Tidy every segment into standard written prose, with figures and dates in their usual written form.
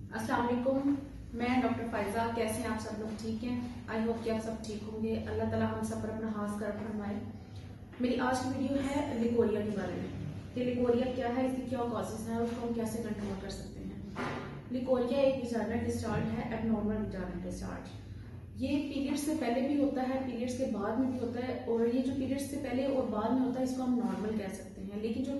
अस्सलाम वालेकुम। मैं डॉक्टर फायजा। कैसे हैं आप सब लोग? ठीक हैं। आई होप कि आप सब ठीक होंगे। अल्लाह ताला हम सब पर अपना खास कर फरमाए। मेरी आज की वीडियो है लिकोरिया के बारे में कि लिकोरिया क्या है, इसकी क्या कॉजेज हैं और उसको हम कैसे कंट्रोल कर सकते हैं। लिकोरिया एक विजाइनल डिस्चार्ज है, एबनॉर्मल विजाइनल डिस्चार्ज। ये पीरियड्स से पहले भी होता है, पीरियड्स के बाद में भी होता है, और ये जो पीरियड्स से पहले और बाद में होता है इसको हम नॉर्मल कह सकते हैं। लेकिन जो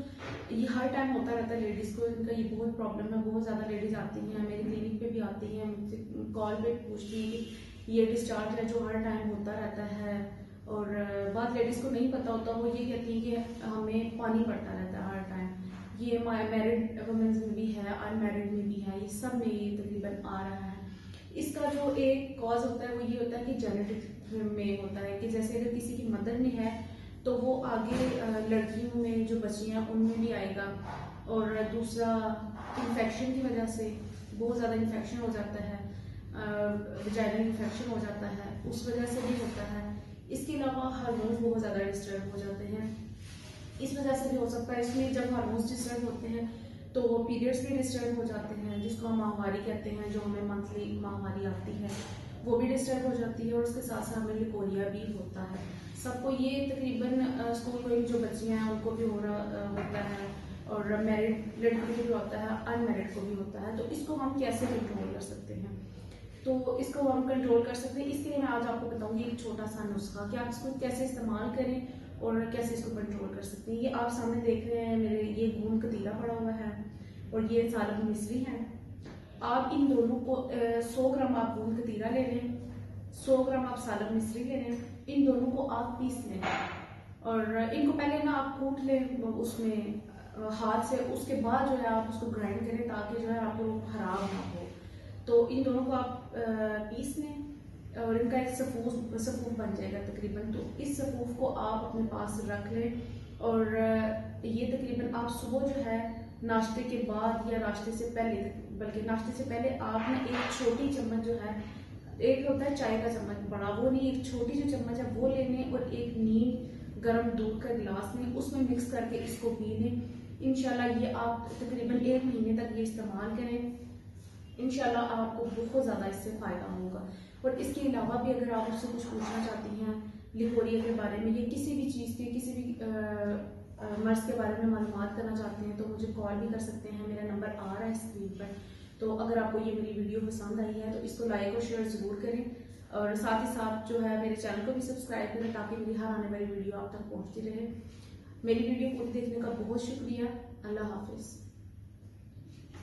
ये हर टाइम होता रहता है लेडीज को, इनका ये बहुत प्रॉब्लम है। बहुत ज़्यादा लेडीज आती हैं, मेरी क्लिनिक पे भी आती हैं, मुझसे कॉल पे पूछती हैं कि ये डिस्चार्ज है जो हर टाइम होता रहता है। और बात लेडीज को नहीं पता होता, वो ये कहती हैं कि हमें पानी पड़ता रहता है हर टाइम। ये मैरिड वुमेन्स में भी है, अनमैरिड में भी है, ये सब में ये तकरीबन आ रहा है। इसका जो एक कॉज होता है वो ये होता है कि जेनेटिक में होता है कि जैसे अगर किसी की मदर में है तो वो आगे लड़कियों में जो बच्ची हैं उनमें भी आएगा। और दूसरा, इन्फेक्शन की वजह से बहुत ज़्यादा इन्फेक्शन हो जाता है, वजाइनल इन्फेक्शन हो जाता है, उस वजह से भी होता है। इसके अलावा हार्मोन्स बहुत ज़्यादा डिस्टर्ब हो जाते हैं, इस वजह से भी हो सकता है। इसमें जब हार्मोन्स डिस्टर्ब होते हैं तो पीरियड्स भी डिस्टर्ब हो जाते हैं, जिसको हम माहवारी कहते हैं, जो हमें मंथली माहवारी आती है वो भी डिस्टर्ब हो जाती है। और उसके साथ साथ हमें लिकोरिया भी होता है। सबको ये तकरीबन स्कूल गोइंग जो बच्चियां हैं उनको भी होता है, और मैरिड लड़की को भी होता है, अनमैरिड को भी होता है। तो इसको हम कैसे कंट्रोल कर सकते हैं? तो इसको हम कंट्रोल कर सकते हैं, इसके लिए मैं आज आपको बताऊंगी एक छोटा सा नुस्खा कि आप इसको कैसे इस्तेमाल करें और कैसे इसको कंट्रोल कर सकते हैं। ये आप सामने देख रहे हैं मेरे, ये गूंद कतीरा पड़ा हुआ है और ये सालन मिश्री है। आप इन दोनों को 100 ग्राम आप गूंद कतीरा ले लें, 100 ग्राम आप सालन मिश्री ले लें। इन दोनों को आप पीस लें और इनको पहले ना आप कूट लें उसमें हाथ से, उसके बाद जो है आप उसको ग्राइंड करें ताकि जो है आपको खराब ना हो। तो इन दोनों को आप पीस लें और इनका एक सफ़ूफ बन जाएगा तकरीबन। तो इस सफ़ूफ को आप अपने पास रख लें और ये तकरीबन आप सुबह जो है नाश्ते के बाद या नाश्ते से पहले, बल्कि नाश्ते से पहले आप ना एक छोटी चम्मच जो है, एक होता है चाय का चम्मच बड़ा, वो नहीं, एक छोटी जो चम्मच है वो ले लें और एक नीम गर्म दूध का गिलास लें, उसमें मिक्स करके इसको पी लें। इंशाल्लाह ये आप तकरीबन 1 महीने तक ये इस्तेमाल करें, इंशाल्लाह आपको बहुत ज़्यादा इससे फ़ायदा होगा। और इसके अलावा भी अगर आप मुझसे कुछ पूछना चाहती हैं लिकोरिया के बारे में या किसी भी चीज़ के, किसी भी मर्ज़ के बारे में मालूमात करना चाहते हैं तो मुझे कॉल भी कर सकते हैं। मेरा नंबर आ रहा है स्क्रीन पर। तो अगर आपको ये मेरी वीडियो पसंद आई है तो इसको लाइक और शेयर ज़रूर करें और साथ ही साथ जो है मेरे चैनल को भी सब्सक्राइब करें ताकि मेरी हर आने वाली वीडियो आप तक पहुँचती रहे। मेरी वीडियो पूरी देखने का बहुत शुक्रिया। अल्लाह हाफिज़।